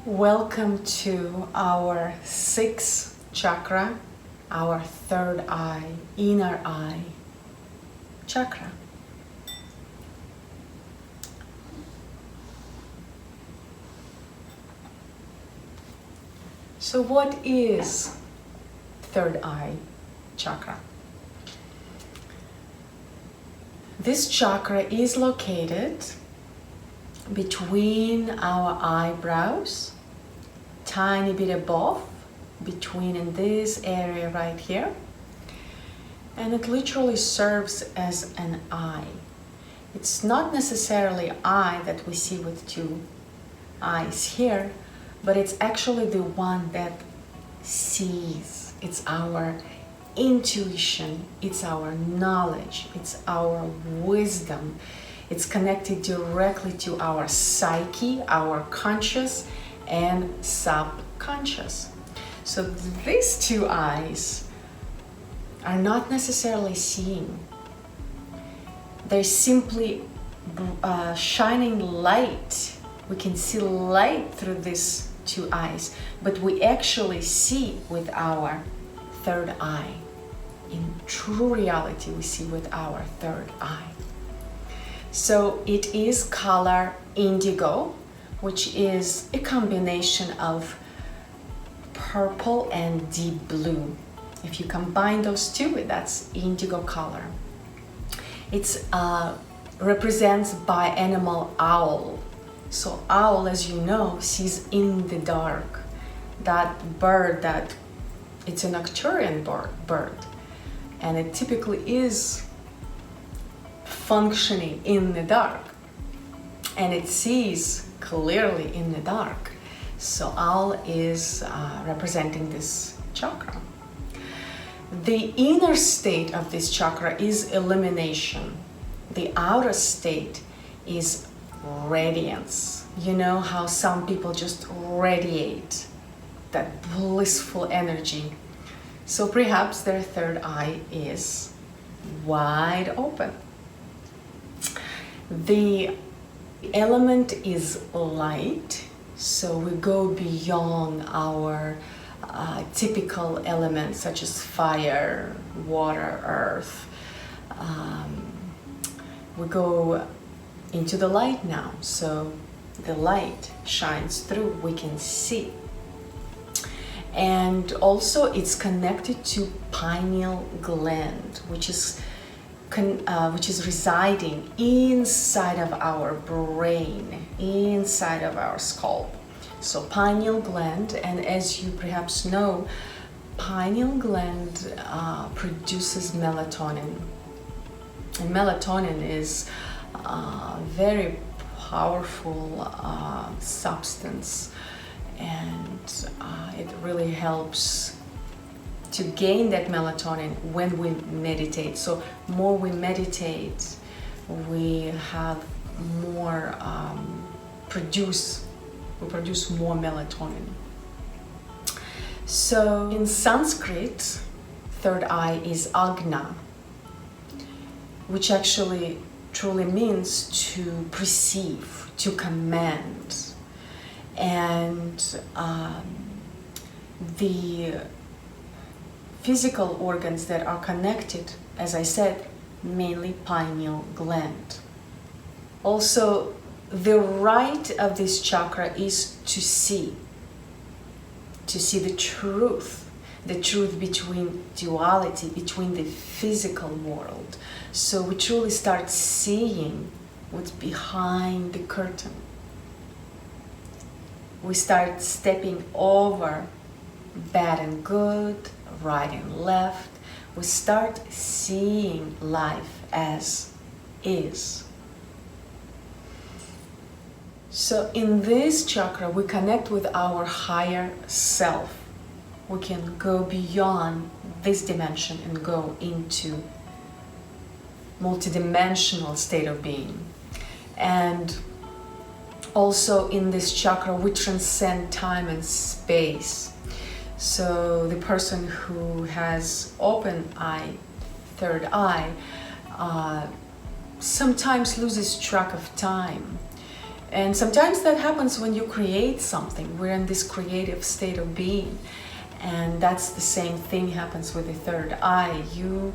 Welcome to our sixth chakra, our third eye, inner eye chakra. So what is third eye chakra? This chakra is located between our eyebrows, tiny bit above, between in this area right here, and it literally serves as an eye. It's not necessarily eye that we see with two eyes here, but it's actually the one that sees. It's our intuition, it's our knowledge, it's our wisdom. It's connected directly to our psyche, our conscious and subconscious. So these two eyes are not necessarily seeing. They're simply shining light. We can see light through these two eyes, but we actually see with our third eye. In true reality, we see with our third eye. So it is color indigo, which is a combination of purple and deep blue. If you combine those two, that's indigo color. It's represents bianimal owl. So owl, as you know, sees in the dark. That bird, it's a nocturnal bird, and it typically is functioning in the dark, and it sees clearly in the dark. So owl is representing this chakra. The inner state of this chakra is illumination. The outer state is radiance. You know how some people just radiate that blissful energy. So perhaps their third eye is wide open. The element is light, so we go beyond our typical elements such as fire, water, earth. We go into the light now, so the light shines through, we can see. And also it's connected to pineal gland, which is residing inside of our brain, inside of our skull. So pineal gland, and as you perhaps know, pineal gland produces melatonin. And melatonin is a very powerful substance, and it really helps to gain that melatonin when we meditate. So more we meditate, we have more we produce more melatonin. So in Sanskrit, third eye is Agna, which actually truly means to perceive, to command. And the physical organs that are connected, as I said, mainly pineal gland. Also, the right of this chakra is to see the truth between duality, between the physical world. So we truly start seeing what's behind the curtain. We start stepping over bad and good, right and left. We start seeing life as is. So in this chakra, we connect with our higher self. We can go beyond this dimension and go into multidimensional state of being. And also in this chakra, we transcend time and space. So the person who has open eye, third eye, sometimes loses track of time. And sometimes that happens when you create something. We're in this creative state of being. And that's the same thing happens with the third eye. You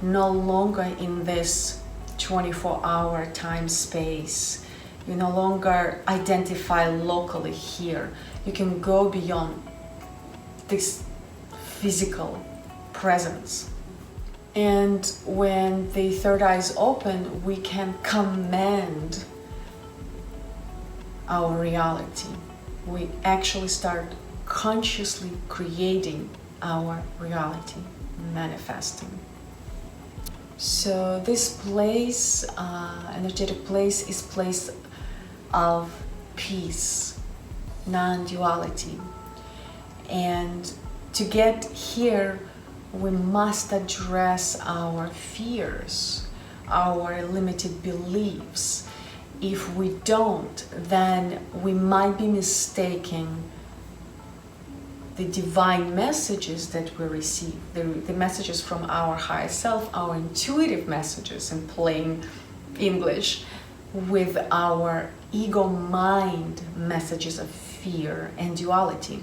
no longer in this 24-hour time space. You no longer identify locally here. You can go beyond this physical presence. And when the third eye is open, we can command our reality. We actually start consciously creating our reality, manifesting. So this place, energetic place, is place of peace, non-duality. And to get here, we must address our fears, our limited beliefs. If we don't, then we might be mistaking the divine messages that we receive, the messages from our higher self, our intuitive messages in plain English, with our ego mind messages of fear and duality.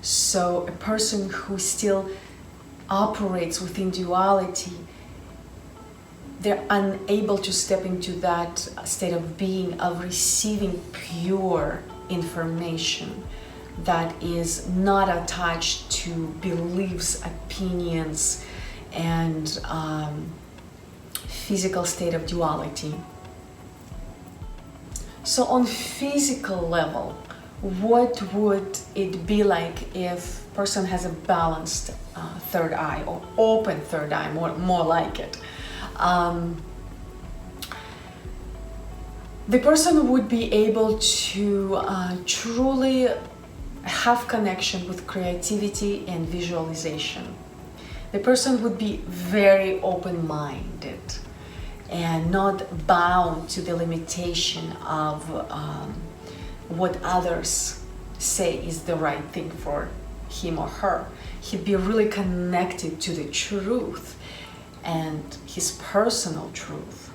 So a person who still operates within duality, they're unable to step into that state of being, of receiving pure information that is not attached to beliefs, opinions, and physical state of duality. So on physical level, what would it be like if a person has a balanced third eye, or open third eye, more like it? The person would be able to truly have connection with creativity and visualization. The person would be very open-minded and not bound to the limitation of what others say is the right thing for him or her. He'd be really connected to the truth and his personal truth.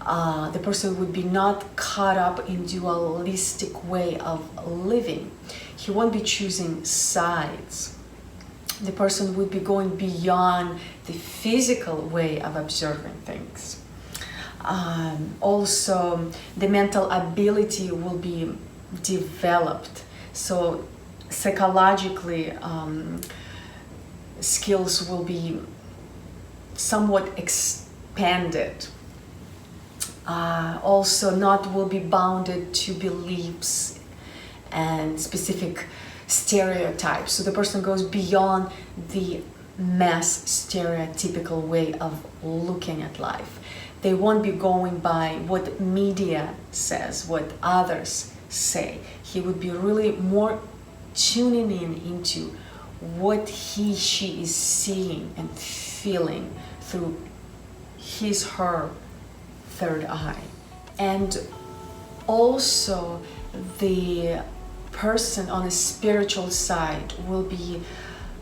The person would be not caught up in dualistic way of living. He won't be choosing sides. The person would be going beyond the physical way of observing things. Also, the mental ability will be developed. So psychologically, skills will be somewhat expanded. Also, not will be bounded to beliefs and specific stereotypes. So the person goes beyond the mass stereotypical way of looking at life. They won't be going by what media says, what others say. He would be really more tuning into what she is seeing and feeling through her third eye. And also the person on a spiritual side will be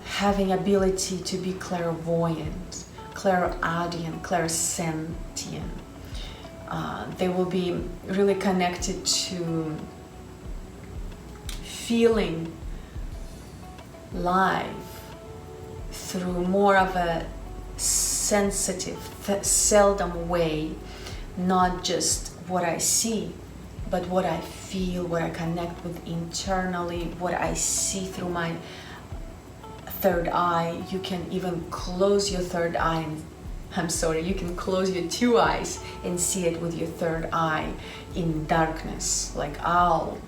having ability to be clairvoyant, clairaudient, clairsentient. They will be really connected to feeling life through more of a sensitive, seldom way, not just what I see, but what I feel, what I connect with internally, what I see through my third eye. You can even close your third eye, you can close your two eyes and see it with your third eye in darkness, like owl.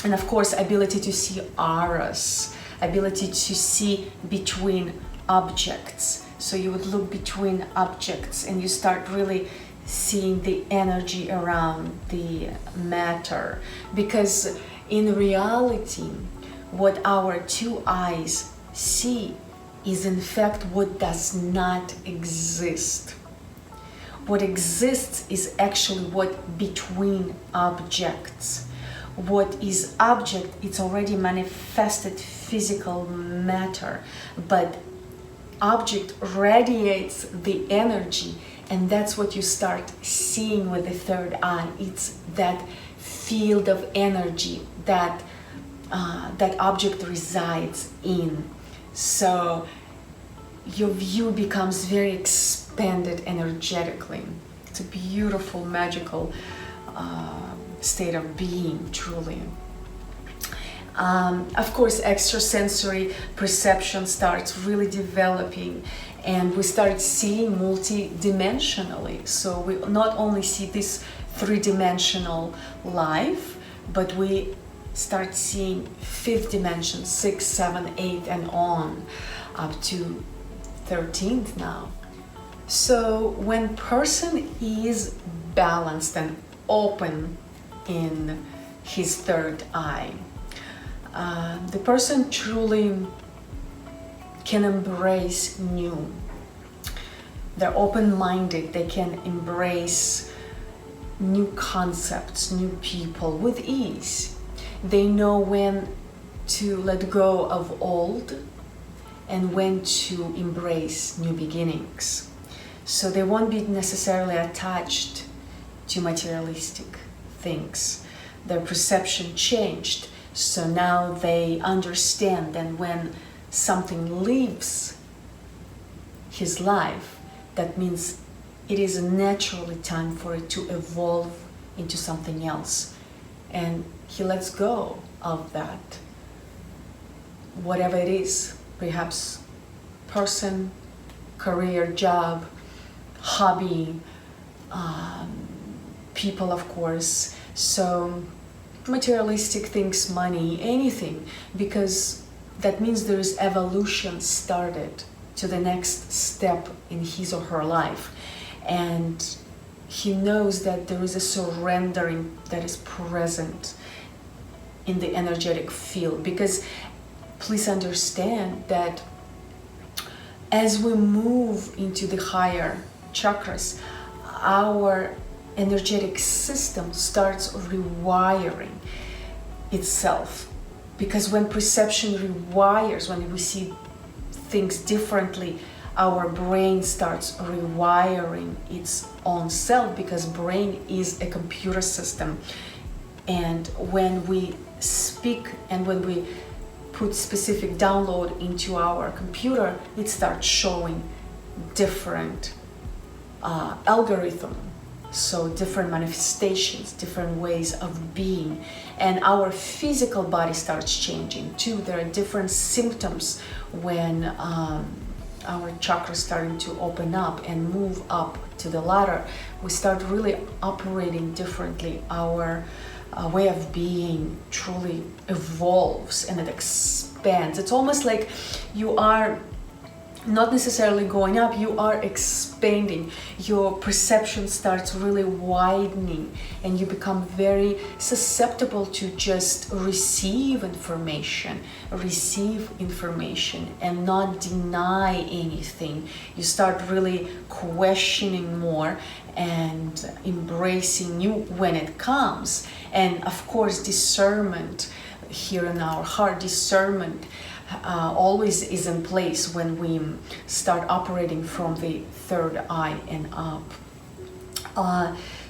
And of course, ability to see auras, ability to see between objects. So you would look between objects and you start really seeing the energy around the matter. Because in reality, what our two eyes see is in fact what does not exist. What exists is actually what between objects. What is object, it's already manifested physical matter, but object radiates the energy And that's what you start seeing with the third eye. It's that field of energy that that object resides in. So your view becomes very expanded energetically. It's a beautiful, magical state of being, truly. Of course, extrasensory perception starts really developing, and we start seeing multi-dimensionally. So we not only see this three-dimensional life, but we start seeing fifth dimension, 6, 7, 8, and on, up to 13th now. So when person is balanced and open in his third eye, the person truly can embrace new. They're open-minded, they can embrace new concepts, new people with ease. They know when to let go of old and when to embrace new beginnings. So they won't be necessarily attached to materialistic things. Their perception changed, so now they understand that when something leaves his life, that means it is naturally time for it to evolve into something else. And he lets go of that, whatever it is, perhaps person, career, job, hobby, people, of course. So materialistic things, money, anything, because that means there is evolution started to the next step in his or her life. And he knows that there is a surrendering that is present in the energetic field, because please understand that as we move into the higher chakras, our energetic system starts rewiring itself. Because when perception rewires, when we see things differently, our brain starts rewiring its own self, because brain is a computer system. And when we speak and when we put specific download into our computer, it starts showing different algorithm. So different manifestations, different ways of being. And our physical body starts changing too. There are different symptoms when our chakras starting to open up and move up to the ladder. We start really operating differently. Our way of being truly evolves and it expands. It's almost like you are not necessarily going up, you are expanding. Your perception starts really widening and you become very susceptible to just receive information and not deny anything. You start really questioning more and embracing new when it comes. And of course, discernment here in our heart, discernment always is in place when we start operating from the third eye and up.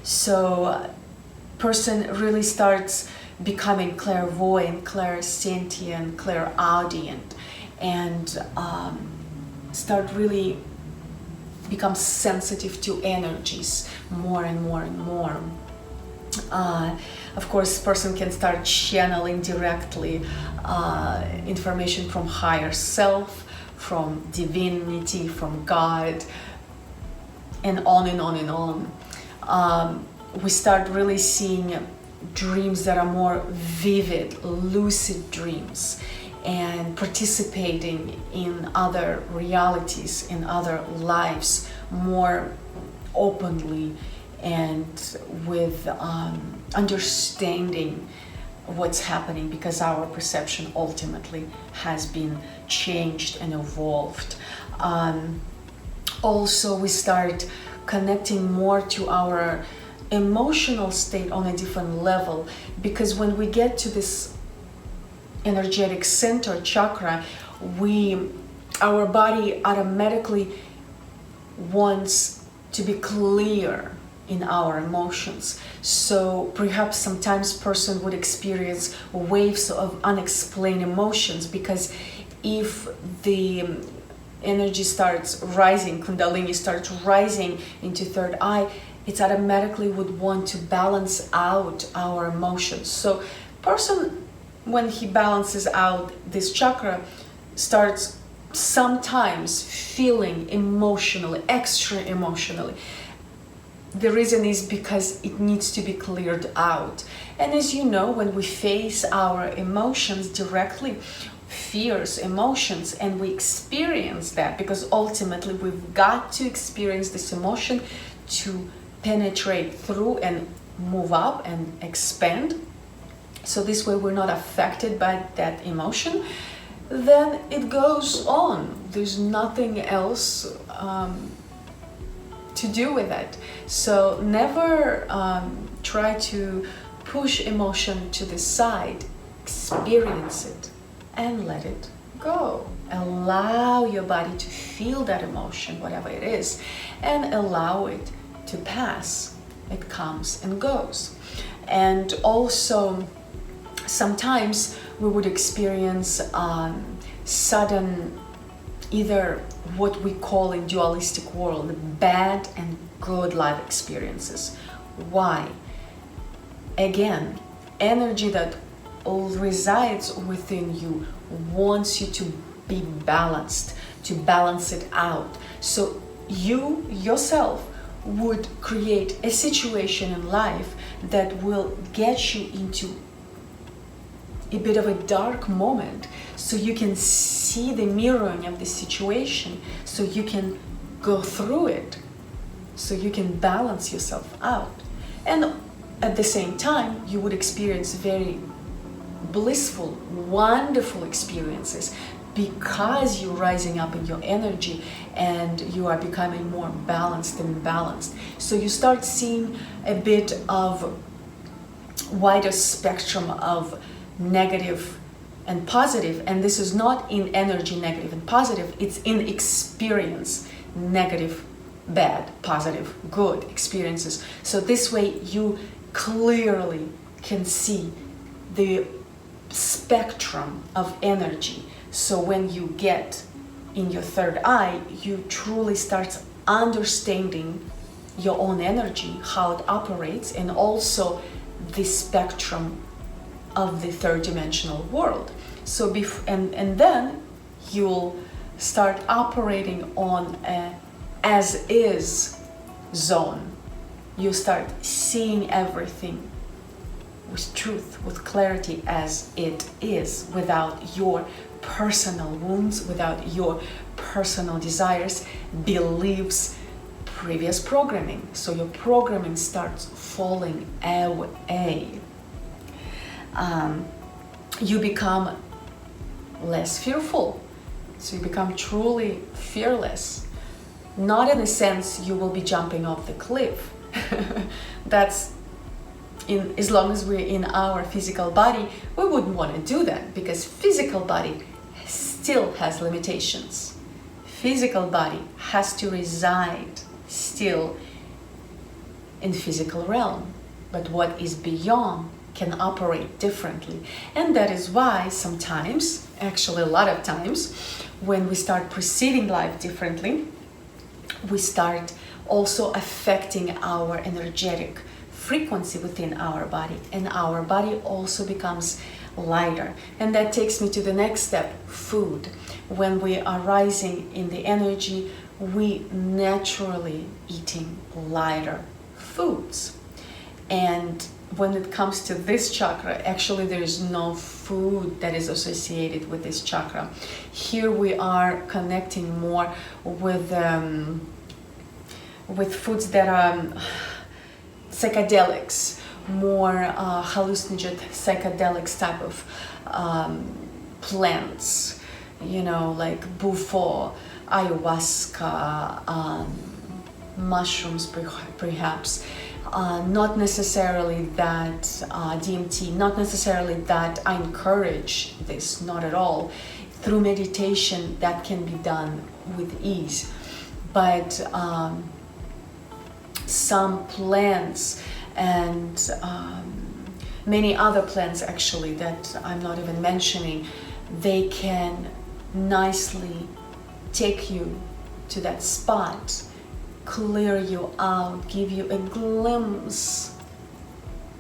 So person really starts becoming clairvoyant, clairsentient, clairaudient, and start really become sensitive to energies more and more and more. Of course, person can start channeling directly information from higher self, from divinity, from God, and on and on and on. We start really seeing dreams that are more vivid, lucid dreams, and participating in other realities, in other lives more openly and with understanding what's happening, because our perception ultimately has been changed and evolved. Also, we start connecting more to our emotional state on a different level, because when we get to this energetic center chakra, our body automatically wants to be clear in our emotions. So perhaps sometimes person would experience waves of unexplained emotions, because if the energy starts rising, Kundalini starts rising into third eye, it automatically would want to balance out our emotions. So person, when he balances out this chakra, starts sometimes feeling emotionally, extra emotionally. The reason is because it needs to be cleared out. And as you know, when we face our emotions directly, fears, emotions, and we experience that, because ultimately we've got to experience this emotion to penetrate through and move up and expand. So this way we're not affected by that emotion. Then it goes on. There's nothing else to do with it. So never try to push emotion to the side. Experience it and let it go. Allow your body to feel that emotion, whatever it is, and allow it to pass. It comes and goes. And also sometimes we would experience sudden, either what we call in dualistic world, bad and good life experiences. Why? Again, energy that all resides within you wants you to be balanced, to balance it out. So you yourself would create a situation in life that will get you into a bit of a dark moment, so you can see the mirroring of the situation, so you can go through it, so you can balance yourself out. And at the same time, you would experience very blissful, wonderful experiences, because you're rising up in your energy and you are becoming more balanced and balanced. So you start seeing a bit of wider spectrum of negative and positive, and this is not in energy negative and positive, it's in experience, negative, bad, positive, good experiences. So this way you clearly can see the spectrum of energy. So when you get in your third eye, you truly start understanding your own energy, how it operates, and also the spectrum of the third dimensional world. So and then you'll start operating on a as is zone. You start seeing everything with truth, with clarity, as it is, without your personal wounds, without your personal desires, beliefs, previous programming. So your programming starts falling away. You become less fearful. So you become truly fearless. Not in the sense you will be jumping off the cliff. That's as long as we're in our physical body, we wouldn't want to do that, because physical body still has limitations. Physical body has to reside still in physical realm, but what is beyond can operate differently. And that is why sometimes, actually a lot of times, when we start perceiving life differently, we start also affecting our energetic frequency within our body, and our body also becomes lighter. And that takes me to the next step, food. When we are rising in the energy, we naturally eating lighter foods. And when it comes to this chakra, actually there is no food that is associated with this chakra. Here we are connecting more with foods that are psychedelics, more hallucinogenic psychedelics type of plants, you know, like bufo, ayahuasca, mushrooms perhaps. Not necessarily that DMT, not necessarily that I encourage this, not at all. Through meditation that can be done with ease. But some plants and many other plants actually that I'm not even mentioning, they can nicely take you to that spot, clear you out, give you a glimpse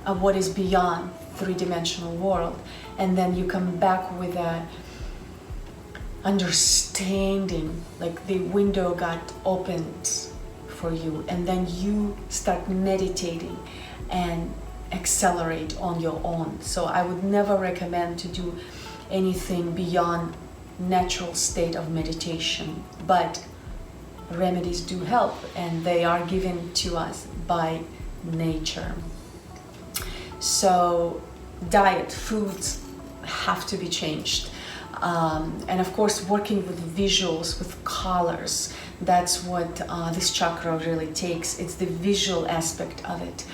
of what is beyond three-dimensional world, and then you come back with a understanding, like the window got opened for you, and then you start meditating and accelerate on your own. So I would never recommend to do anything beyond natural state of meditation, but remedies do help, and they are given to us by nature. So diet, foods have to be changed. And of course, working with visuals, with colors, that's what this chakra really takes. It's the visual aspect of it.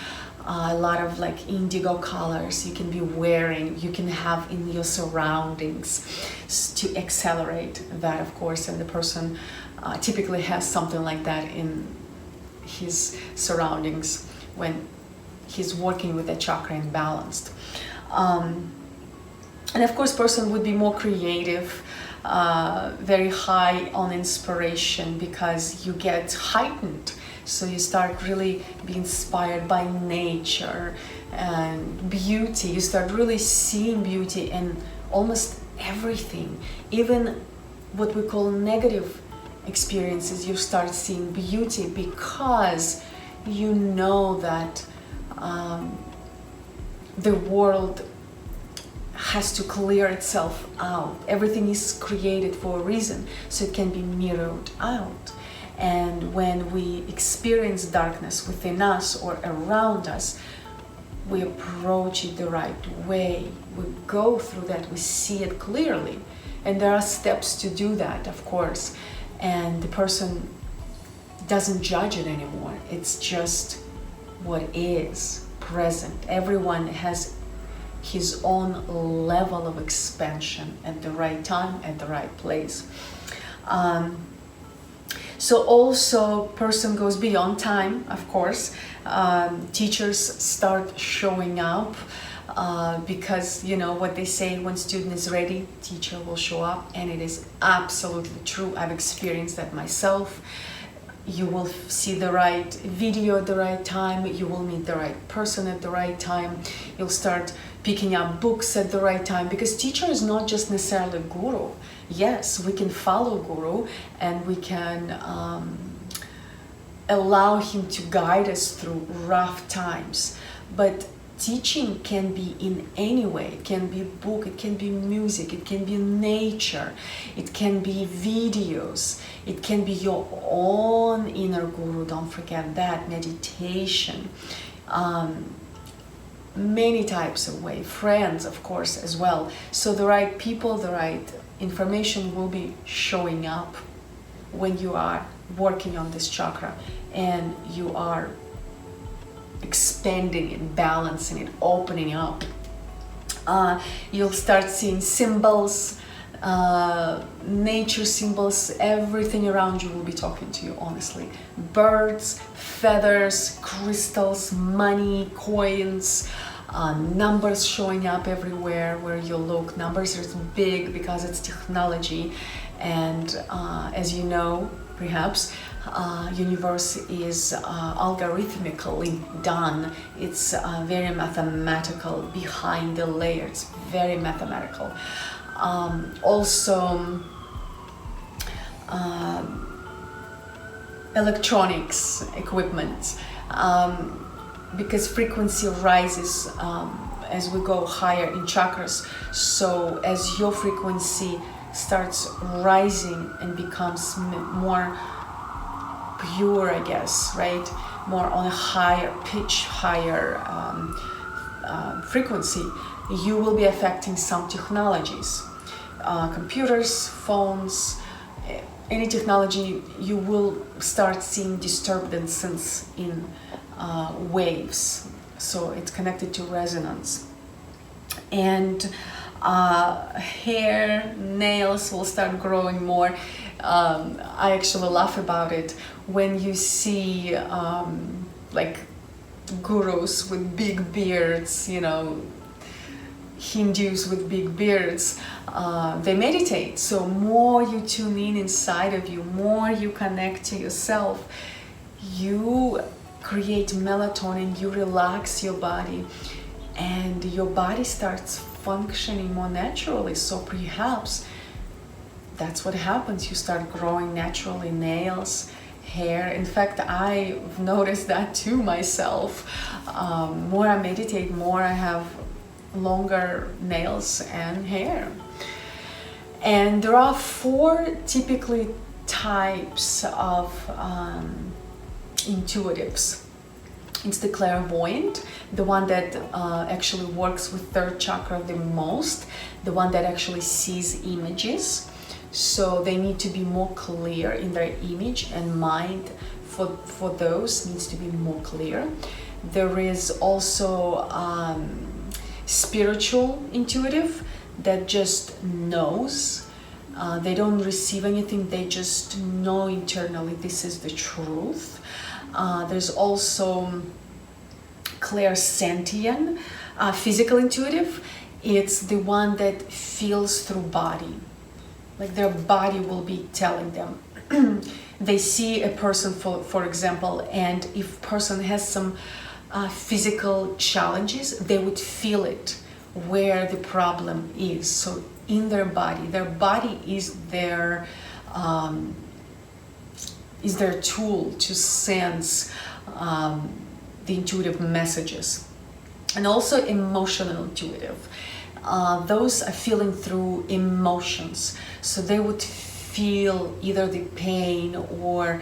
A lot of like indigo colors you can be wearing, you can have in your surroundings to accelerate that, of course. And the person typically has something like that in his surroundings when he's working with the chakra imbalanced. And of course, person would be more creative, very high on inspiration, because you get heightened. So you start really being inspired by nature and beauty. You start really seeing beauty in almost everything. Even what we call negative experiences, you start seeing beauty because you know that the world has to clear itself out. Everything is created for a reason, so it can be mirrored out. And when we experience darkness within us or around us, we approach it the right way. We go through that, we see it clearly. And there are steps to do that, of course. And the person doesn't judge it anymore. It's just what is present. Everyone has his own level of expansion at the right time, at the right place. So also person goes beyond time, of course. Teachers start showing up because you know what they say, when student is ready, teacher will show up, and it is absolutely true. I've experienced that myself. You will see the right video at the right time, you will meet the right person at the right time, you'll start picking up books at the right time, because teacher is not just necessarily guru. Yes, we can follow guru and we can allow him to guide us through rough times, but teaching can be in any way. It can be a book, it can be music, it can be nature, it can be videos, it can be your own inner guru, don't forget that, meditation, many types of way, friends of course as well. So the right people, the right information will be showing up when you are working on this chakra and you are expanding it, balancing it, opening up. You'll start seeing symbols, nature symbols, everything around you will be talking to you, honestly. Birds, feathers, crystals, money, coins, numbers showing up everywhere where you look. Numbers are big because it's technology, and as you know, perhaps, universe is algorithmically done. It's very mathematical behind the layer. It's very mathematical. Also, electronics equipment, because frequency rises as we go higher in chakras. So as your frequency starts rising and becomes more pure, I guess, right? More on a higher pitch, higher frequency, you will be affecting some technologies, computers, phones, any technology. You will start seeing disturbances in waves. So it's connected to resonance. And hair, nails will start growing more. I actually laugh about it when you see like gurus with big beards, you know, Hindus with big beards, they meditate. So more you tune in inside of you, more you connect to yourself, you create melatonin, you relax your body, and your body starts functioning more naturally. So perhaps that's what happens. You start growing naturally nails, hair. In fact, I've noticed that too myself. More I meditate, more I have longer nails and hair. And there are 4 typically types of intuitives. It's the clairvoyant, the one that actually works with 3rd chakra the most, the one that actually sees images. So they need to be more clear in their image, and mind for those needs to be more clear. There is also spiritual intuitive that just knows. They don't receive anything, they just know internally this is the truth. There's also clairsentient, physical intuitive. It's the one that feels through body. Like their body will be telling them. They see a person, for example, and if person has some physical challenges, they would feel it where the problem is. So in their body is their tool to sense the intuitive messages. And also emotional intuitive. Those are feeling through emotions. So they would feel either the pain or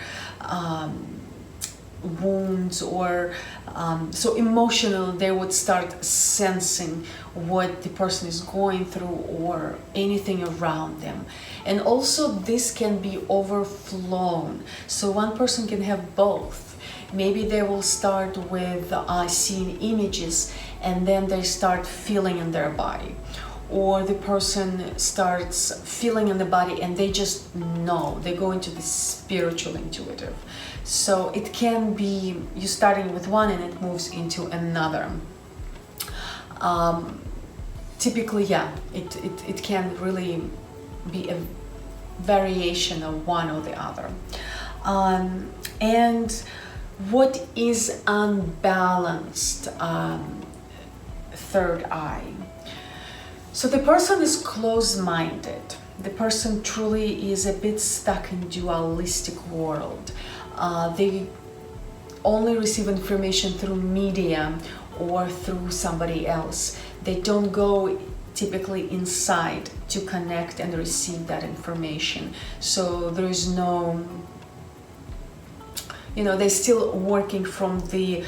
wounds, or so emotional, they would start sensing what the person is going through or anything around them. And also this can be overflown. So one person can have both. Maybe they will start with seeing images, and then they start feeling in their body. Or the person starts feeling in the body and they just know. They go into the spiritual intuitive. So it can be you starting with one and it moves into another. Typically, yeah, it can really be a variation of one or the other. And what is unbalanced third eye? So the person is closed-minded. The person truly is a bit stuck in dualistic world. They only receive information through media or through somebody else. They don't go typically inside to connect and receive that information. So there is no, they're still working from the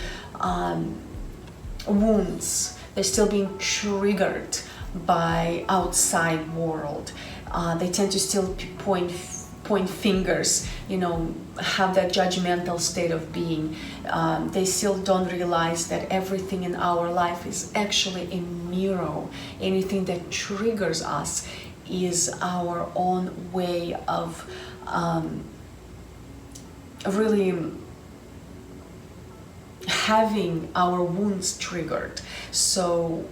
wounds. They're still being triggered by outside world. They tend to still point fingers, have that judgmental state of being. They still don't realize that everything in our life is actually a mirror. Anything that triggers us is our own way of really having our wounds triggered. So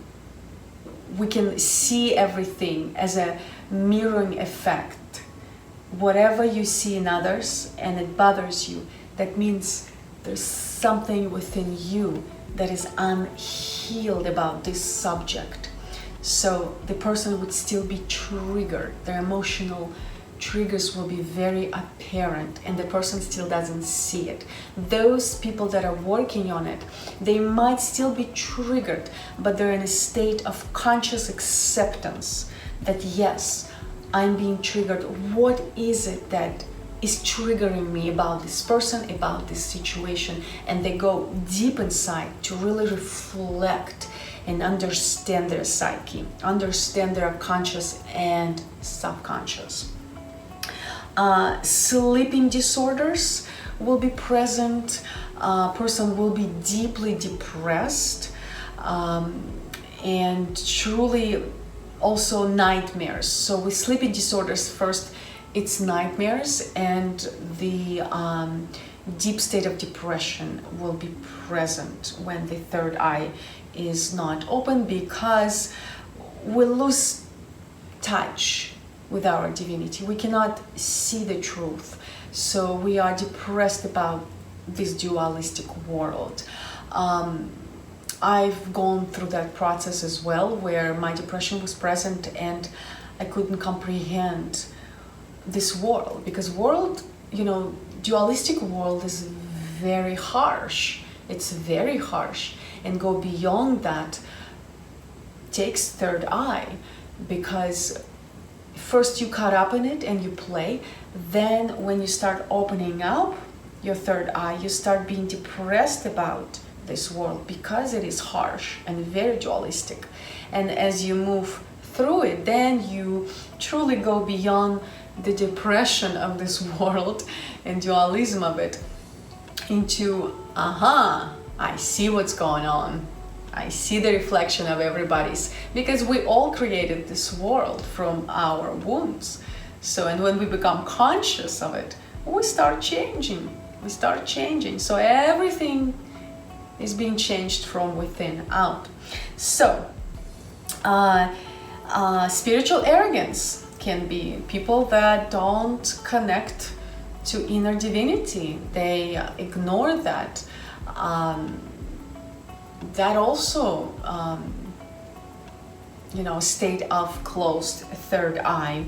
we can see everything as a mirroring effect. Whatever you see in others and it bothers you, that means there's something within you that is unhealed about this subject. So the person would still be triggered. Their emotional triggers will be very apparent and the person still doesn't see it. Those people that are working on it, they might still be triggered, but they're in a state of conscious acceptance that yes, I'm being triggered. What is it that is triggering me about this person, about this situation? And they go deep inside to really reflect and understand their psyche, understand their conscious and subconscious. Sleeping disorders will be present. Person will be deeply depressed and truly also nightmares. So with sleeping disorders, first it's nightmares, and the deep state of depression will be present when the third eye is not open, because we lose touch with our divinity. We cannot see the truth. So we are depressed about this dualistic world. I've gone through that process as well, where my depression was present and I couldn't comprehend this world, because dualistic world is very harsh. It's very harsh, and go beyond that takes third eye, because first you caught up in it and you play, then when you start opening up your third eye, you start being depressed about this world because it is harsh and very dualistic. And as you move through it, then you truly go beyond the depression of this world and dualism of it into, I see what's going on. I see the reflection of everybody's, because we all created this world from our wombs. So, and when we become conscious of it, we start changing. So everything is being changed from within out. So, spiritual arrogance can be people that don't connect to inner divinity. They ignore that. That also, state of closed third eye.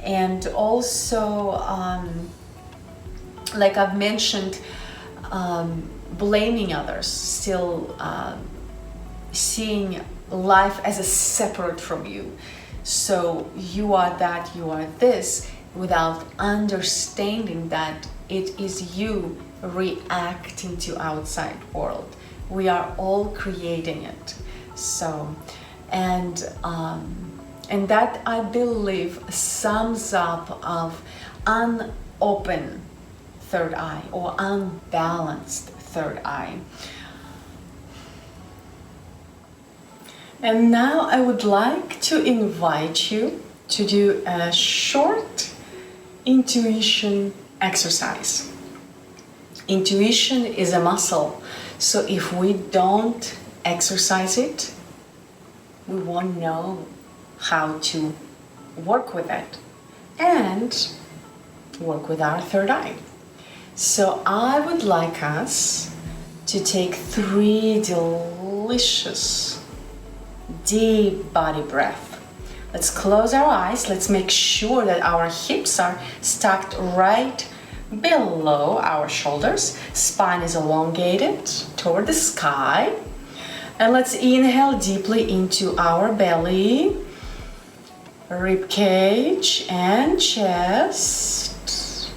And also, like I've mentioned, blaming others, still seeing life as a separate from you. So you are that, you are this, without understanding that it is you reacting to outside world. We are all creating it. So, and that, I believe, sums up of unopen third eye or unbalanced third eye. And now I would like to invite you to do a short intuition exercise. Intuition is a muscle, so if we don't exercise it, we won't know how to work with it and work with our third eye. So I would like us to take 3 delicious deep body breath. Let's close our eyes. Let's make sure that our hips are stacked right below our shoulders. Spine is elongated toward the sky. And let's inhale deeply into our belly, rib cage and chest.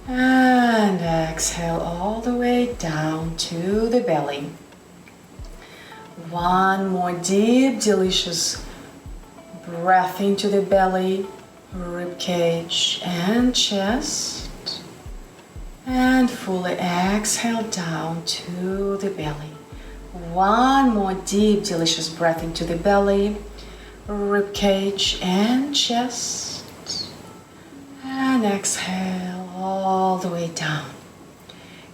And exhale all the way down to the belly. One more deep, delicious breath into the belly, rib cage and chest. And fully exhale down to the belly. One more deep, delicious breath into the belly, rib cage and chest. And exhale all the way down.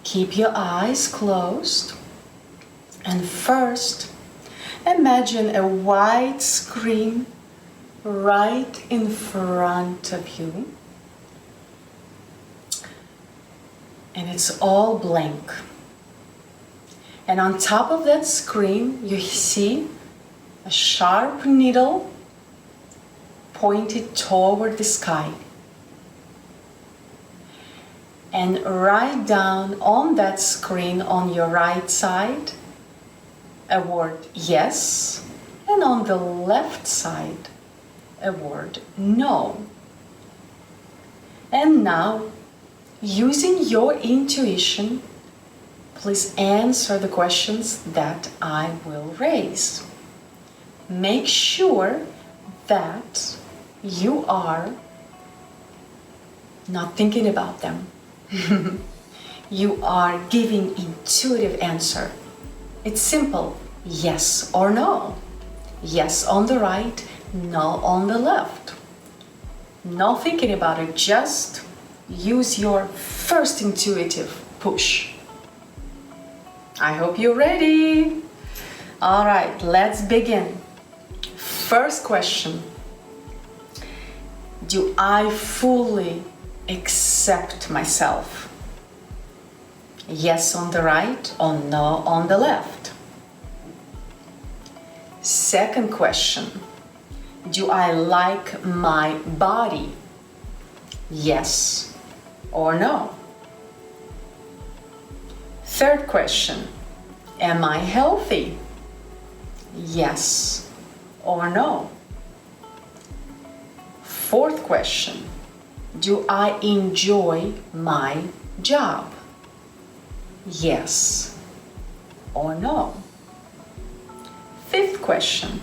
Keep your eyes closed. And first, imagine a white screen right in front of you. And it's all blank. And on top of that screen, you see a sharp needle pointed toward the sky. And write down on that screen on your right side a word yes, and on the left side a word no. And now, using your intuition, please answer the questions that I will raise. Make sure that you are not thinking about them. You are giving intuitive answer. It's simple, yes or no. Yes on the right, no on the left. No thinking about it, just use your first intuitive push. I hope you're ready. All right, let's begin. First question. Do I fully accept myself? Yes on the right or no on the left? Second question. Do I like my body? Yes or no? Third question. Am I healthy? Yes or no? Fourth question. Do I enjoy my job? Yes or no? Fifth question.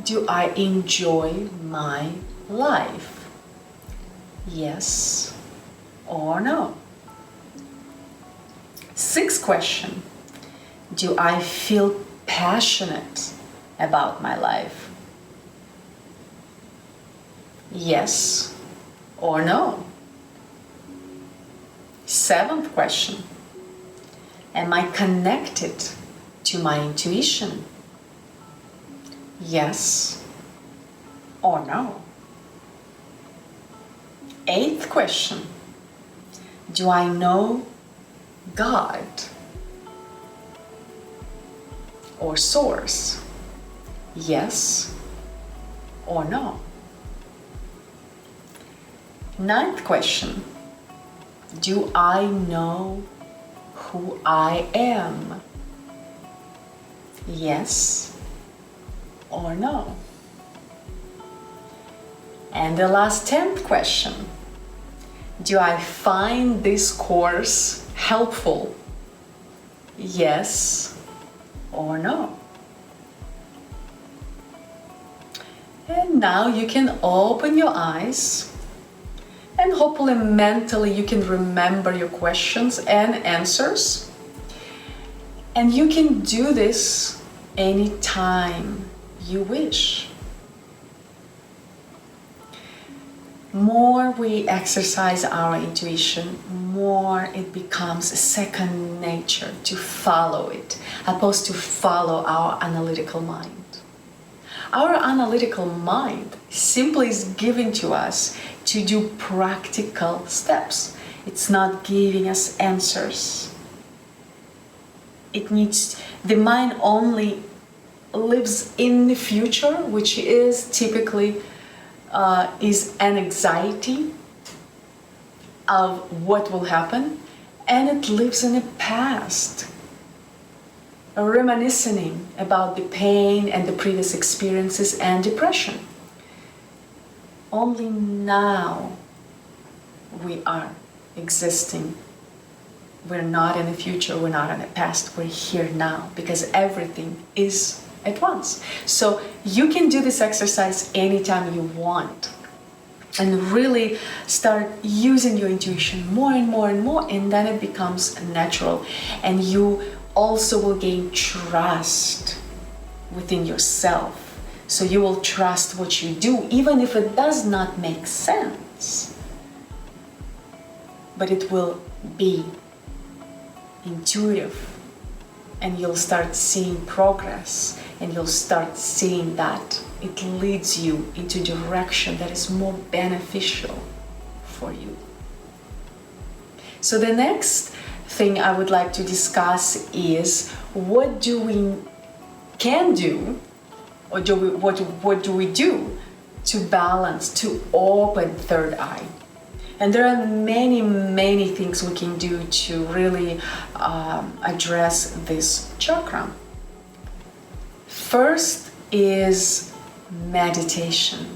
Do I enjoy my life? Yes or no? Sixth question. Do I feel passionate about my life? Yes or no? Seventh question. Am I connected to my intuition? Yes or no? Eighth question. Do I know God or Source? Yes or no? Ninth question. Do I know who I am? Yes or no? And the last 10th question. Do I find this course helpful? Yes or no? And now you can open your eyes and hopefully mentally you can remember your questions and answers. And you can do this anytime you wish. More we exercise our intuition, more it becomes second nature to follow it, opposed to follow our analytical mind. Our analytical mind simply is given to us to do practical steps. It's not giving us answers. The mind only lives in the future, which is typically is an anxiety of what will happen, and it lives in the past, reminiscing about the pain and the previous experiences and depression. Only now we are existing. We're not in the future, we're not in the past, we're here now, because everything is at once. So you can do this exercise anytime you want and really start using your intuition more and more and more, and then it becomes natural, and you also will gain trust within yourself. So you will trust what you do, even if it does not make sense, but it will be intuitive, and you'll start seeing progress, and you'll start seeing that it leads you into a direction that is more beneficial for you. So the next thing I would like to discuss is what do we can do, or what do we do to balance, to open third eye. And there are many things we can do to really address this chakra. First is meditation.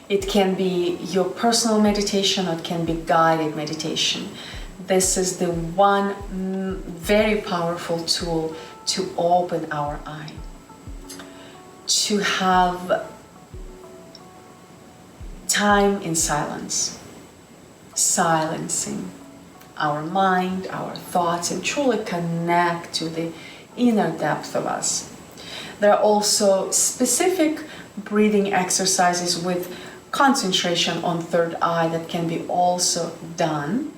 It can be your personal meditation, or it can be guided meditation. This is the one very powerful tool to open our eye, to have time in silence, silencing our mind, our thoughts, and truly connect to the inner depth of us. There are also specific breathing exercises with concentration on third eye that can be also done.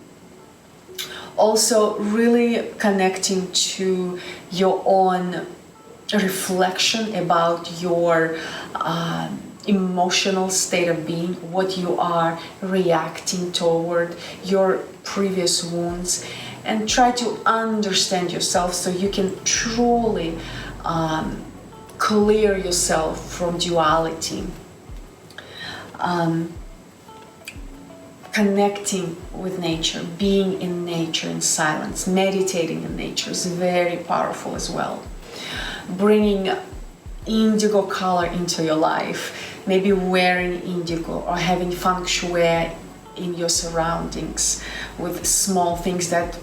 Also, really connecting to your own reflection about your emotional state of being, what you are reacting toward, your previous wounds, and try to understand yourself so you can truly clear yourself from duality. Connecting with nature, being in nature in silence, meditating in nature is very powerful as well. Bringing indigo color into your life, maybe wearing indigo or having feng shui in your surroundings with small things that,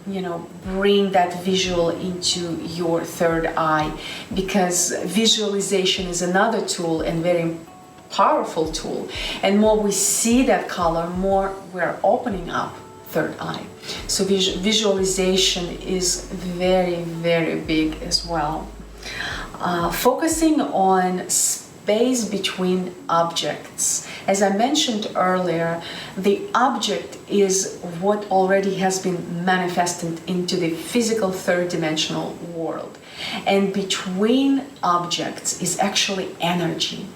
you know, bring that visual into your third eye, because visualization is another tool and very powerful tool, and more we see that color, more we're opening up third eye. So visualization is very, very big as well. Focusing on space between objects. As I mentioned earlier, the object is what already has been manifested into the physical third dimensional world, and between objects is actually energy.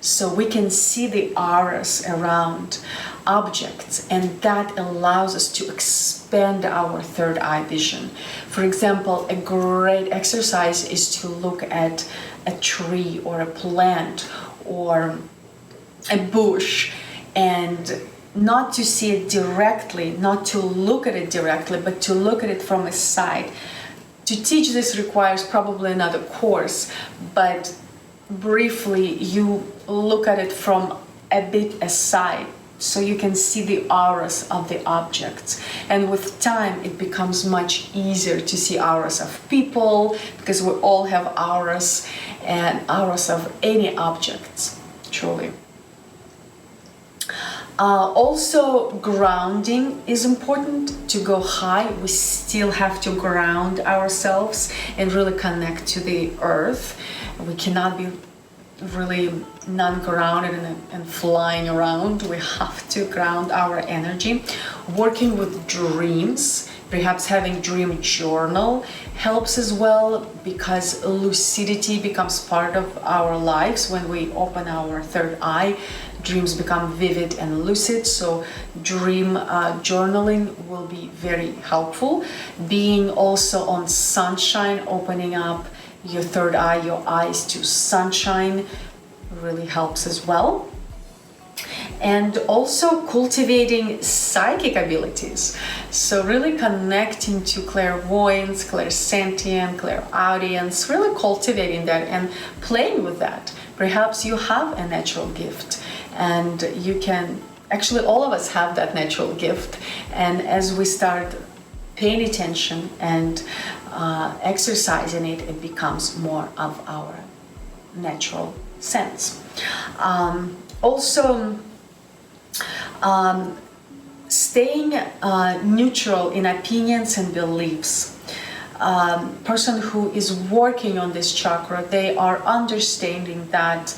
So we can see the auras around objects, and that allows us to expand our third eye vision. For example, a great exercise is to look at a tree or a plant or a bush, and not to see it directly, not to look at it directly, but to look at it from a side. To teach this requires probably another course, but briefly you look at it from a bit aside so you can see the auras of the objects, and with time it becomes much easier to see auras of people, because we all have auras, and auras of any objects, truly. Also, grounding is important. To go high, we still have to ground ourselves and really connect to the earth. We cannot be really non-grounded and flying around. We have to ground our energy. Working with dreams, perhaps having dream journal helps as well, because lucidity becomes part of our lives. When we open our third eye, dreams become vivid and lucid, so dream journaling will be very helpful. Being also on sunshine, opening up your third eye, your eyes to sunshine, really helps as well. And also cultivating psychic abilities. So really connecting to clairvoyance, clairsentient, clairaudience, really cultivating that and playing with that. Perhaps you have a natural gift, and you can, actually all of us have that natural gift. And as we start paying attention and exercising it, it becomes more of our natural sense. Also, staying neutral in opinions and beliefs. Person who is working on this chakra, they are understanding that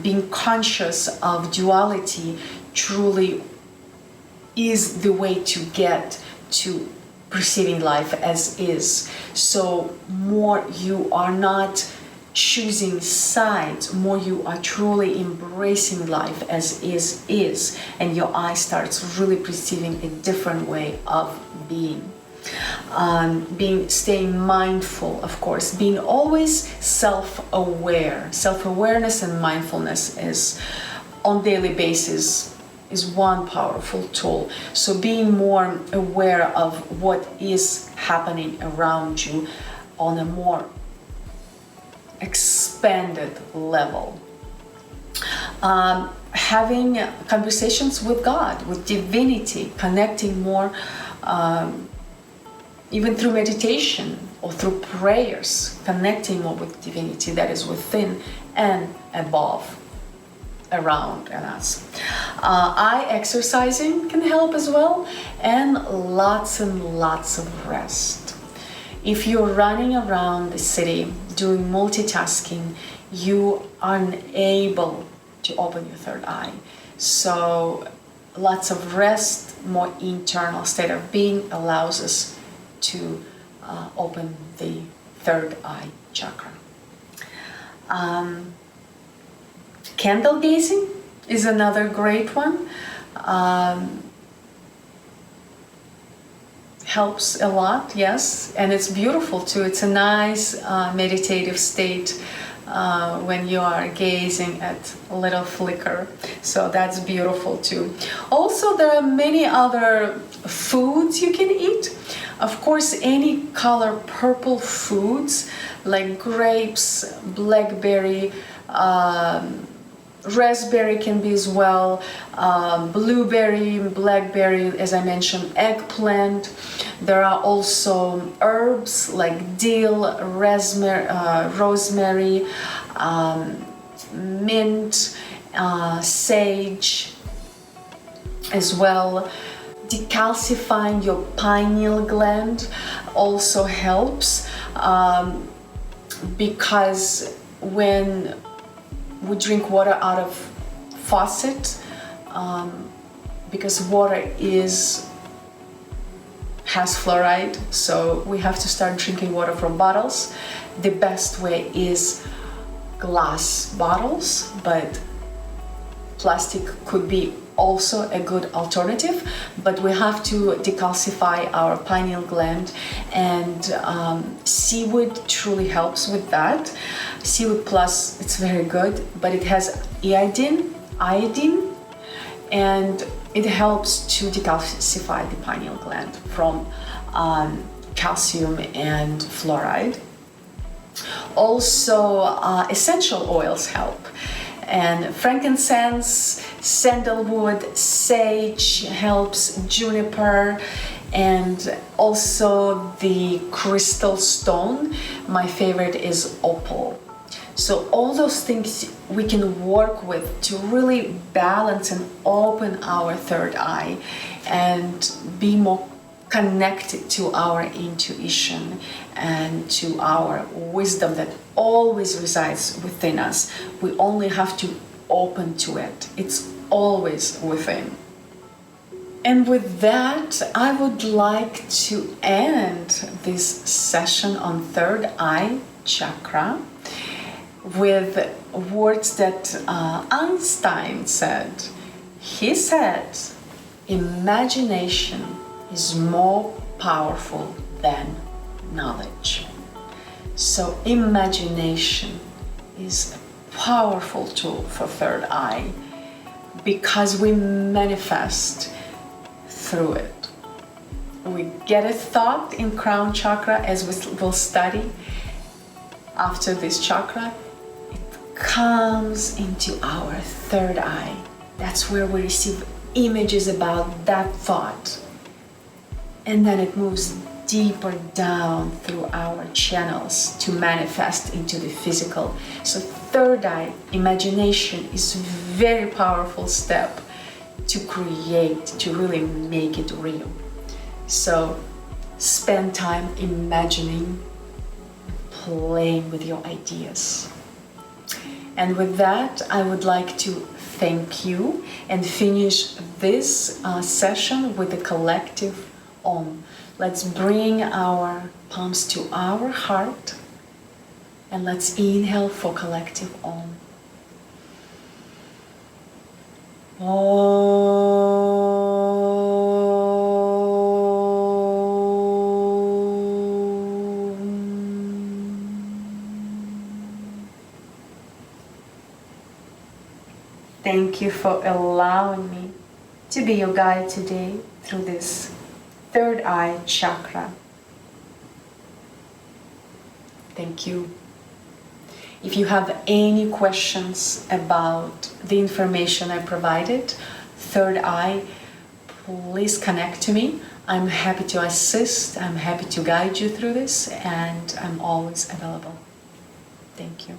being conscious of duality truly is the way to get to perceiving life as is. So more you are not choosing sides, more you are truly embracing life as is, and your eye starts really perceiving a different way of being. Staying mindful, of course, being always self-aware. Self-awareness and mindfulness is on daily basis is one powerful tool. So being more aware of what is happening around you on a more expanded level. Having conversations with God, with divinity, connecting more, even through meditation or through prayers, connecting more with divinity that is within and above, around us. Eye exercising can help as well, and lots of rest. If you're running around the city doing multitasking, you are unable to open your third eye. So lots of rest, more internal state of being allows us to open the third eye chakra. Candle gazing is another great one. Helps a lot, yes, and it's beautiful too. It's a nice meditative state when you are gazing at a little flicker, so that's beautiful too. Also, there are many other foods you can eat. Of course, any color purple foods like grapes, blackberry, raspberry can be as well, blueberry, blackberry, as I mentioned, eggplant. There are also herbs like dill, rosemary, mint, sage as well. Decalcifying your pineal gland also helps, because when we drink water out of faucet, because water has fluoride, so we have to start drinking water from bottles. The best way is glass bottles, but plastic could be also a good alternative, but we have to decalcify our pineal gland, and seaweed truly helps with that. Seaweed Plus, it's very good, but it has iodine, and it helps to decalcify the pineal gland from calcium and fluoride. Also, essential oils help. And frankincense, sandalwood, sage helps, juniper, and also the crystal stone. My favorite is opal. So all those things we can work with to really balance and open our third eye and be more connected to our intuition and to our wisdom that always resides within us. We only have to open to it. It's always within. And with that, I would like to end this session on third eye chakra with words that Einstein said. He said, imagination is more powerful than knowledge. So imagination is a powerful tool for third eye because we manifest through it. We get a thought in crown chakra, as we will study after this chakra. It comes into our third eye. That's where we receive images about that thought. And then it moves deeper down through our channels to manifest into the physical. So third eye, imagination, is a very powerful step to create, to really make it real. So spend time imagining, playing with your ideas. And with that, I would like to thank you and finish this session with a collective Om. Let's bring our palms to our heart and let's inhale for collective Om. Thank you for allowing me to be your guide today through this third eye chakra. Thank you. If you have any questions about the information I provided, third eye, please connect to me. I'm happy to assist. I'm happy to guide you through this, and I'm always available. Thank you.